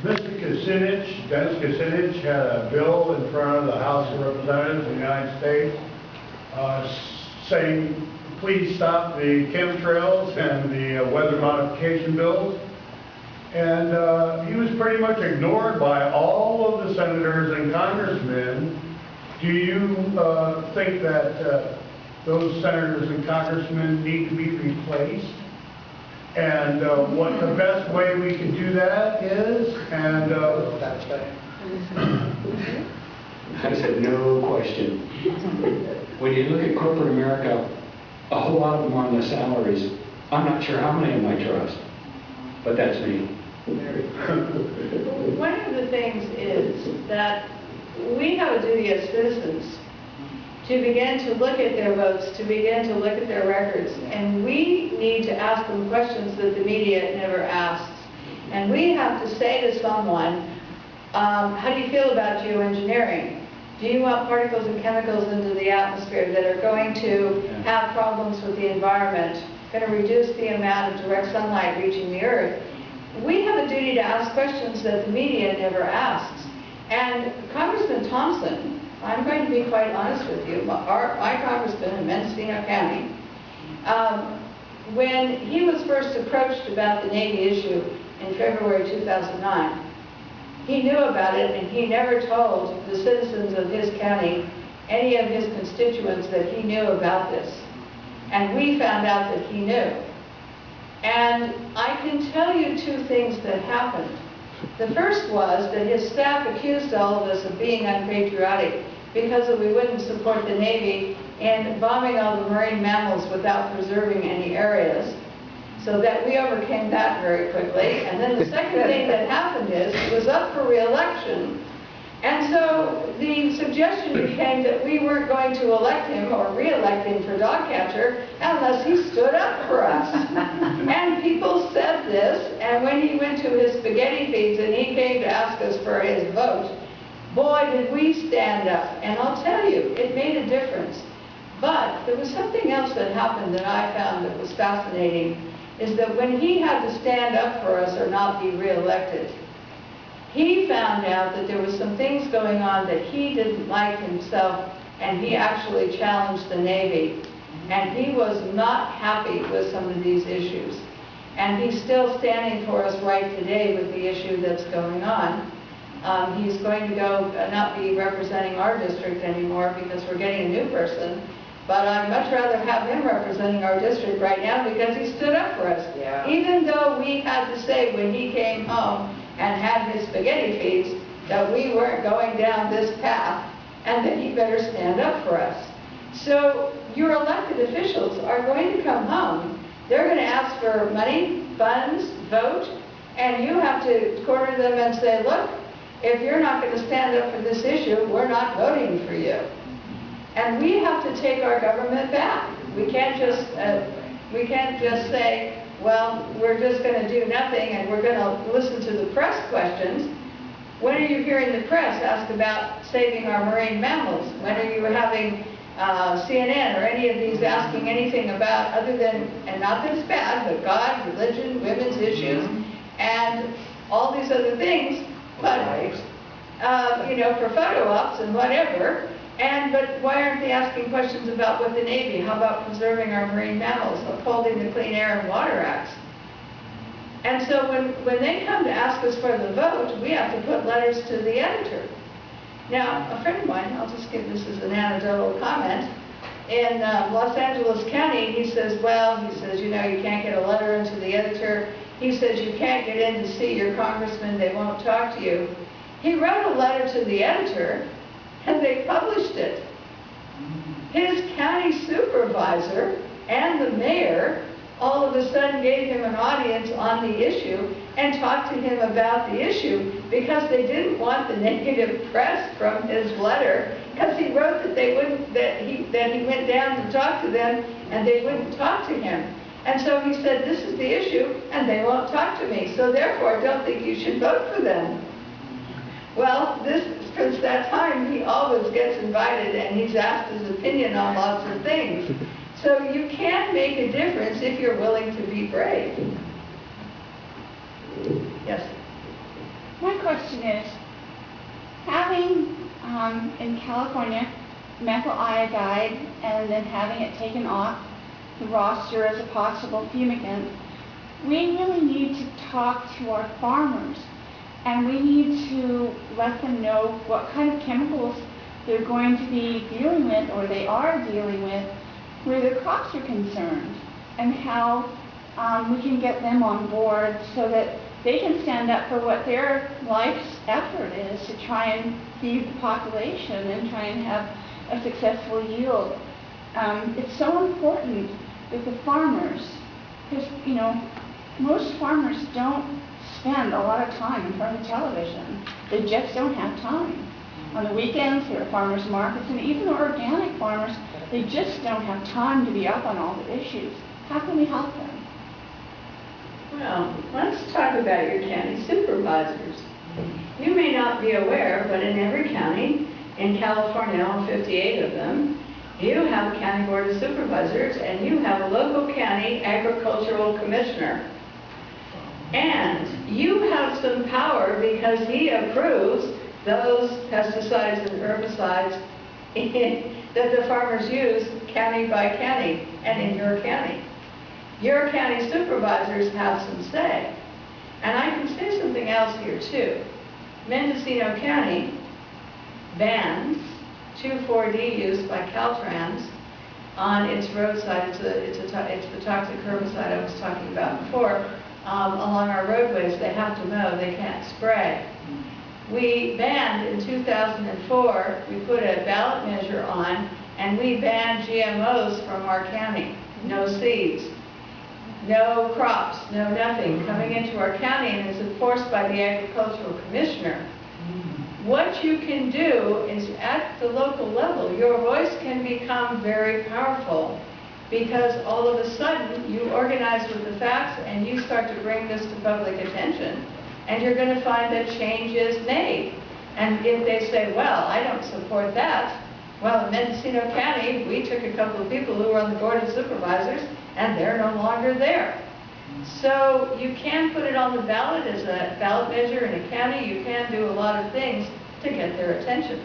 Dennis Kucinich had a bill in front of the House of Representatives of the United States saying, please stop the chemtrails and the weather modification bills. And he was pretty much ignored by all of the senators and congressmen. Do you think that those senators and congressmen need to be replaced? And what the best way we can do that is, and I said no question. When you look at corporate America, a whole lot of them are on the salaries. I'm not sure how many of them I trust, but that's me. One of the things is that we have a duty as citizens to begin to look at their votes, to begin to look at their records, and we need to ask them questions that the media never asks. And we have to say to someone, how do you feel about geoengineering? Do you want particles and chemicals into the atmosphere that are going to have problems with the environment, going to reduce the amount of direct sunlight reaching the earth? We have a duty to ask questions that the media never asks. And Congressman Thompson, I'm going to be quite honest with you, my congressman in Mendocino County, when he was first approached about the Navy issue in February 2009, he knew about it and he never told the citizens of his county, any of his constituents, that he knew about this. And we found out that he knew. And I can tell you two things that happened. The first was that his staff accused all of us of being unpatriotic because we wouldn't support the Navy in bombing all the marine mammals without preserving any areas. So that we overcame that very quickly. And then the second thing that happened is he was up for re-election. And so the suggestion became that we weren't going to elect him or re-elect him for dog catcher unless he stood up for us. And people said this, and when he went to his spaghetti feeds and he came to ask us for his vote, boy, did we stand up. And I'll tell you, it made a difference. But there was something else that happened that I found that was fascinating, is that when he had to stand up for us or not be re-elected, he found out that there was some things going on that he didn't like himself, and he actually challenged the Navy. And he was not happy with some of these issues. And he's still standing for us right today with the issue that's going on. He's going to go not be representing our district anymore because we're getting a new person. But I'd much rather have him representing our district right now because he stood up for us. Yeah. Even though we had to say when he came home and had his spaghetti feeds that we weren't going down this path and that he better stand up for us. So your elected officials are going to come home. They're going to ask for money, funds, vote, and you have to corner them and say, look, if you're not going to stand up for this issue, we're not voting for you. And we have to take our government back. We can't just say, well, we're just going to do nothing and we're going to listen to the press questions. When are you hearing the press ask about saving our marine mammals? When are you having CNN or any of these asking anything about other than, and not that it's bad, but God, religion, women's issues, and all these other things, but, you know, for photo ops and whatever. But why aren't they asking questions about what the Navy? How about preserving our marine mammals, upholding the Clean Air and Water Acts? And so when they come to ask us for the vote, we have to put letters to the editor. Now, a friend of mine, I'll just give this as an anecdotal comment, in Los Angeles County, he says, well, he says, you know, you can't get a letter into the editor. He says, you can't get in to see your congressman, they won't talk to you. He wrote a letter to the editor, and they published it. His county supervisor and the mayor all of a sudden gave him an audience on the issue and talked to him about the issue because they didn't want the negative press from his letter, because he wrote that they wouldn't, that he went down to talk to them and they wouldn't talk to him. And so he said, this is the issue and they won't talk to me, so therefore I don't think you should vote for them. Well, since that time, he always gets invited and he's asked his opinion on lots of things. So you can make a difference if you're willing to be brave. Yes? My question is, having in California methyl iodide and then having it taken off the roster as a possible fumigant, we really need to talk to our farmers, and we need to let them know what kind of chemicals they're going to be dealing with, or they are dealing with, where their crops are concerned, and how we can get them on board so that they can stand up for what their life's effort is to try and feed the population and try and have a successful yield. It's so important with the farmers, because, you know, most farmers don't spend a lot of time in front of television. They just don't have time. On the weekends, there are farmers markets, and even the organic farmers, they just don't have time to be up on all the issues. How can we help them? Well, let's talk about your county supervisors. You may not be aware, but in every county in California, all 58 of them, you have a county board of supervisors, and you have a local county agricultural commissioner. And you have some power because he approves those pesticides and herbicides that the farmers use county by county and in your county. Your county supervisors have some say. And I can say something else here too. Mendocino County bans 2,4-D use by Caltrans on its roadside. It's the toxic herbicide I was talking about before. Along our roadways, they have to mow, they can't spray. We banned in 2004, we put a ballot measure on, and we banned GMOs from our county. No seeds, no crops, no nothing coming into our county, and it's enforced by the agricultural commissioner. What you can do is at the local level, your voice can become very powerful, because all of a sudden you organize with the facts and you start to bring this to public attention, and you're going to find that change is made. And if they say, well, I don't support that, well, in Mendocino County, we took a couple of people who were on the board of supervisors, and they're no longer there. So you can put it on the ballot as a ballot measure in a county. You can do a lot of things to get their attention.